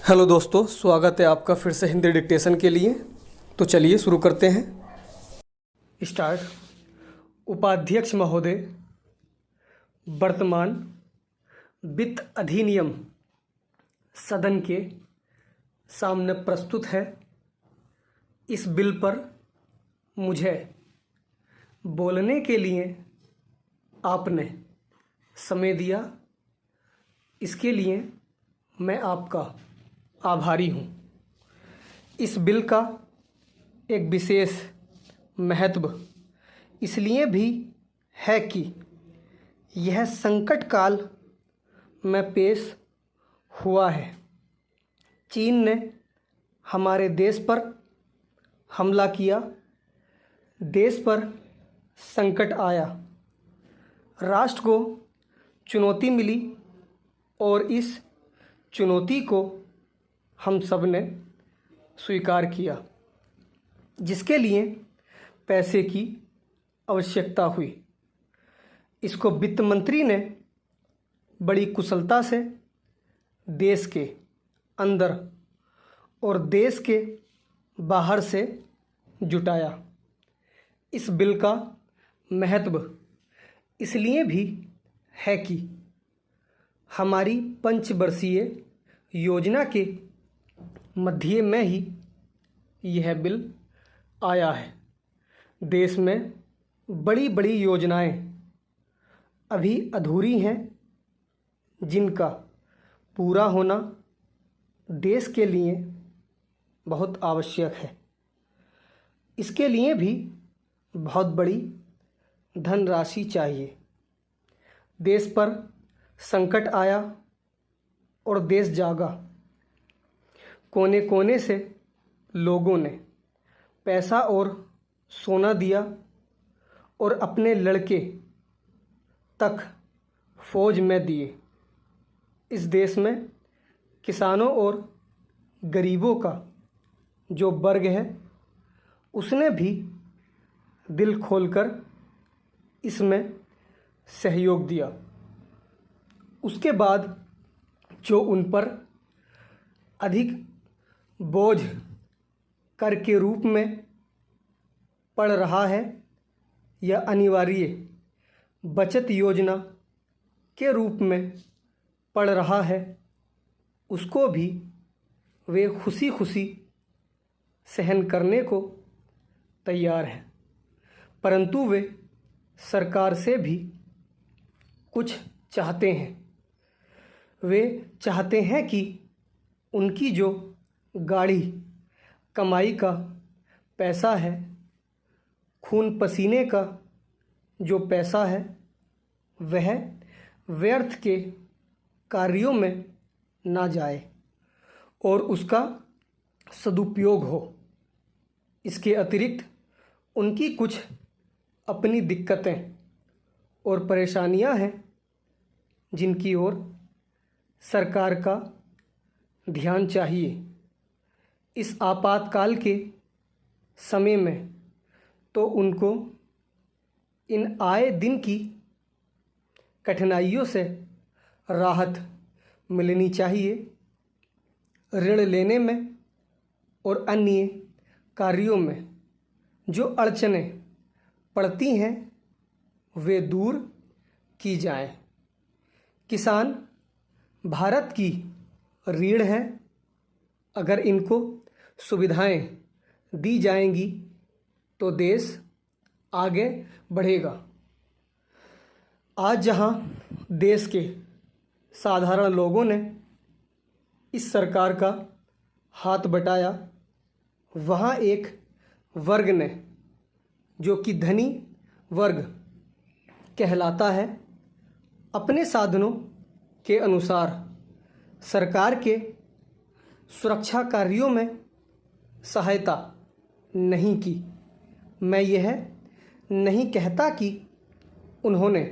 Hello दोस्तों, स्वागत है आपका फिर से हिंदी डिक्टेशन के लिए। तो चलिए शुरू करते हैं। स्टार्ट। उपाध्यक्ष महोदय, वर्तमान वित्त अधिनियम सदन के सामने प्रस्तुत है। इस बिल पर मुझे बोलने के लिए आपने समय दिया, इसके लिए मैं आपका आभारी हूँ। इस बिल का एक विशेष महत्व इसलिए भी है कि यह संकट काल में पेश हुआ है। चीन ने हमारे देश पर हमला किया, देश पर संकट आया, राष्ट्र को चुनौती मिली और इस चुनौती को हम सब ने स्वीकार किया, जिसके लिए पैसे की आवश्यकता हुई। इसको वित्त मंत्री ने बड़ी कुशलता से देश के अंदर और देश के बाहर से जुटाया। इस बिल का महत्व इसलिए भी है कि हमारी पंचवर्षीय योजना के मध्य में ही यह बिल आया है। देश में बड़ी बड़ी योजनाएं अभी अधूरी हैं, जिनका पूरा होना देश के लिए बहुत आवश्यक है। इसके लिए भी बहुत बड़ी धनराशि चाहिए। देश पर संकट आया और देश जागा। कोने कोने से लोगों ने पैसा और सोना दिया और अपने लड़के तक फौज में दिए। इस देश में किसानों और गरीबों का जो वर्ग है, उसने भी दिल खोलकर इसमें सहयोग दिया। उसके बाद जो उन पर अधिक बोझ कर के रूप में पड़ रहा है या अनिवार्य बचत योजना के रूप में पड़ रहा है, उसको भी वे खुशी खुशी सहन करने को तैयार हैं। परंतु वे सरकार से भी कुछ चाहते हैं। वे चाहते हैं कि उनकी जो गाढ़ी कमाई का पैसा है, खून पसीने का जो पैसा है, वह व्यर्थ के कार्यों में ना जाए और उसका सदुपयोग हो। इसके अतिरिक्त उनकी कुछ अपनी दिक्कतें और परेशानियां हैं, जिनकी ओर सरकार का ध्यान चाहिए। इस आपातकाल के समय में तो उनको इन आए दिन की कठिनाइयों से राहत मिलनी चाहिए। ऋण लेने में और अन्य कार्यों में जो अड़चनें पड़ती हैं, वे दूर की जाएं। किसान भारत की रीढ़ है। अगर इनको सुविधाएं दी जाएंगी तो देश आगे बढ़ेगा। आज जहां देश के साधारण लोगों ने इस सरकार का हाथ बटाया, वहां एक वर्ग ने, जो कि धनी वर्ग कहलाता है, अपने साधनों के अनुसार सरकार के सुरक्षा कार्यों में सहायता नहीं की। मैं यह नहीं कहता कि उन्होंने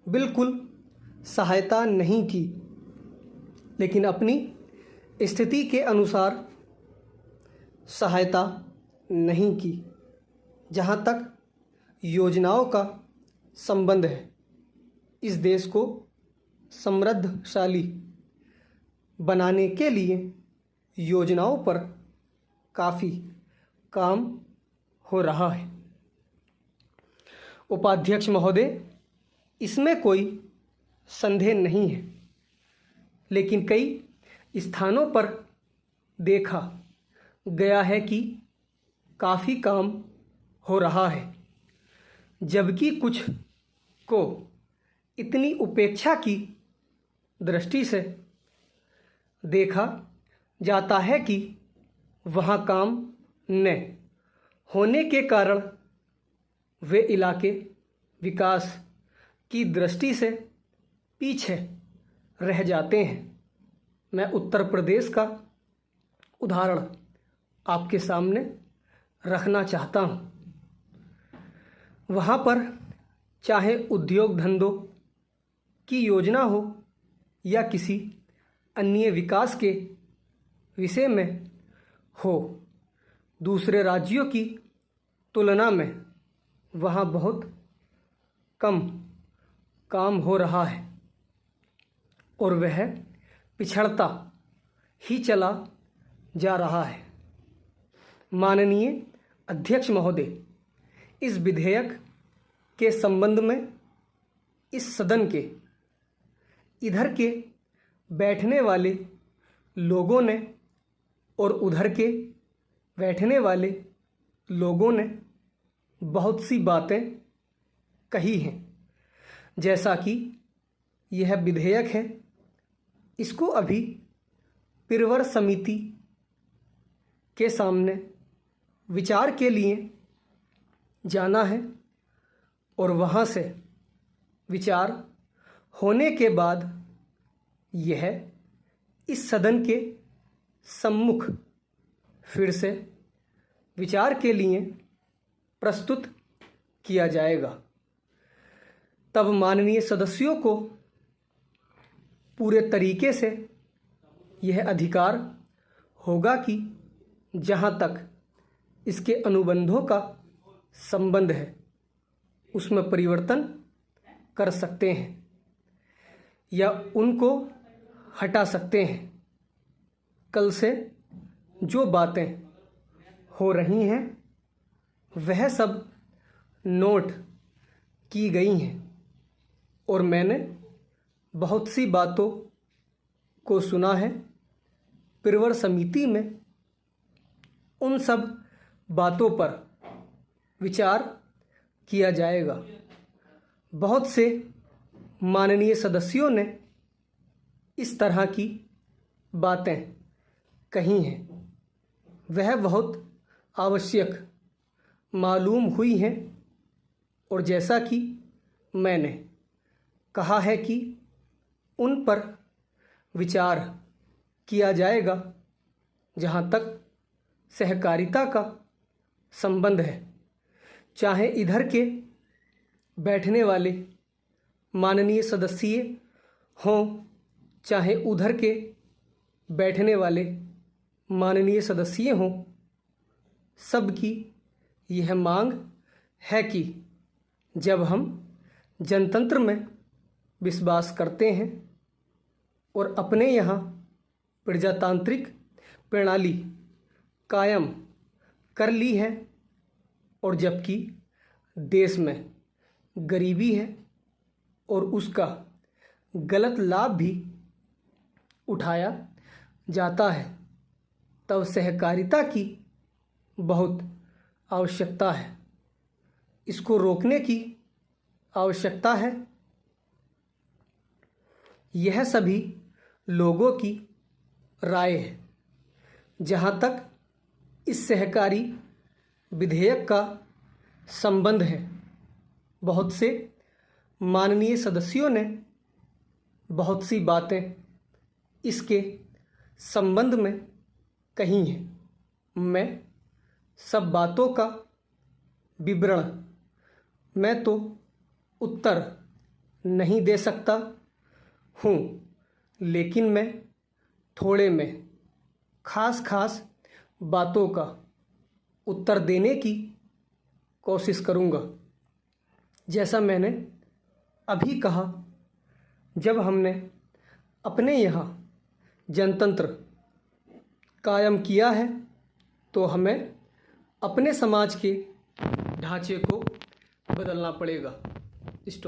बिल्कुल सहायता नहीं की, लेकिन अपनी स्थिति के अनुसार सहायता नहीं की। जहाँ तक योजनाओं का संबंध है, इस देश को समृद्धशाली बनाने के लिए योजनाओं पर काफ़ी काम हो रहा है। उपाध्यक्ष महोदय, इसमें कोई संदेह नहीं है, लेकिन कई स्थानों पर देखा गया है कि काफ़ी काम हो रहा है, जबकि कुछ को इतनी उपेक्षा की दृष्टि से देखा जाता है कि वहाँ काम न होने के कारण वे इलाके विकास की दृष्टि से पीछे रह जाते हैं। मैं उत्तर प्रदेश का उदाहरण आपके सामने रखना चाहता हूँ। वहाँ पर चाहे उद्योग धंधों की योजना हो या किसी अन्य विकास के विषय में हो, दूसरे राज्यों की तुलना में वहाँ बहुत कम काम हो रहा है और वह पिछड़ता ही चला जा रहा है। माननीय अध्यक्ष महोदय, इस विधेयक के संबंध में इस सदन के इधर के बैठने वाले लोगों ने और उधर के बैठने वाले लोगों ने बहुत सी बातें कही हैं। जैसा कि यह विधेयक है, इसको अभी पिरवर समिति के सामने विचार के लिए जाना है और वहाँ से विचार होने के बाद यह इस सदन के सम्मुख फिर से विचार के लिए प्रस्तुत किया जाएगा। तब माननीय सदस्यों को पूरे तरीके से यह अधिकार होगा कि जहाँ तक इसके अनुबंधों का संबंध है उसमें परिवर्तन कर सकते हैं या उनको हटा सकते हैं। कल से जो बातें हो रही हैं वह सब नोट की गई हैं और मैंने बहुत सी बातों को सुना है। पिरवर समिति में उन सब बातों पर विचार किया जाएगा। बहुत से माननीय सदस्यों ने इस तरह की बातें कही हैं, वह बहुत आवश्यक मालूम हुई हैं और जैसा कि मैंने कहा है कि उन पर विचार किया जाएगा। जहाँ तक सहकारिता का संबंध है, चाहे इधर के बैठने वाले माननीय सदस्य हों, चाहे उधर के बैठने वाले माननीय सदस्य हों, सबकी यह मांग है कि जब हम जनतंत्र में विश्वास करते हैं और अपने यहाँ प्रजातांत्रिक प्रणाली कायम कर ली है और जबकि देश में गरीबी है और उसका गलत लाभ भी उठाया जाता है, तब सहकारिता की बहुत आवश्यकता है। इसको रोकने की आवश्यकता है। यह सभी लोगों की राय है। जहाँ तक इस सहकारी विधेयक का संबंध है, बहुत से माननीय सदस्यों ने बहुत सी बातें इसके संबंध में कही हैं। मैं सब बातों का विवरण मैं तो उत्तर नहीं दे सकता हूँ, लेकिन मैं थोड़े में खास बातों का उत्तर देने की कोशिश करूँगा। जैसा मैंने अभी कहा, जब हमने अपने यहाँ जनतंत्र कायम किया है तो हमें अपने समाज के ढांचे को बदलना पड़ेगा। स्टॉप।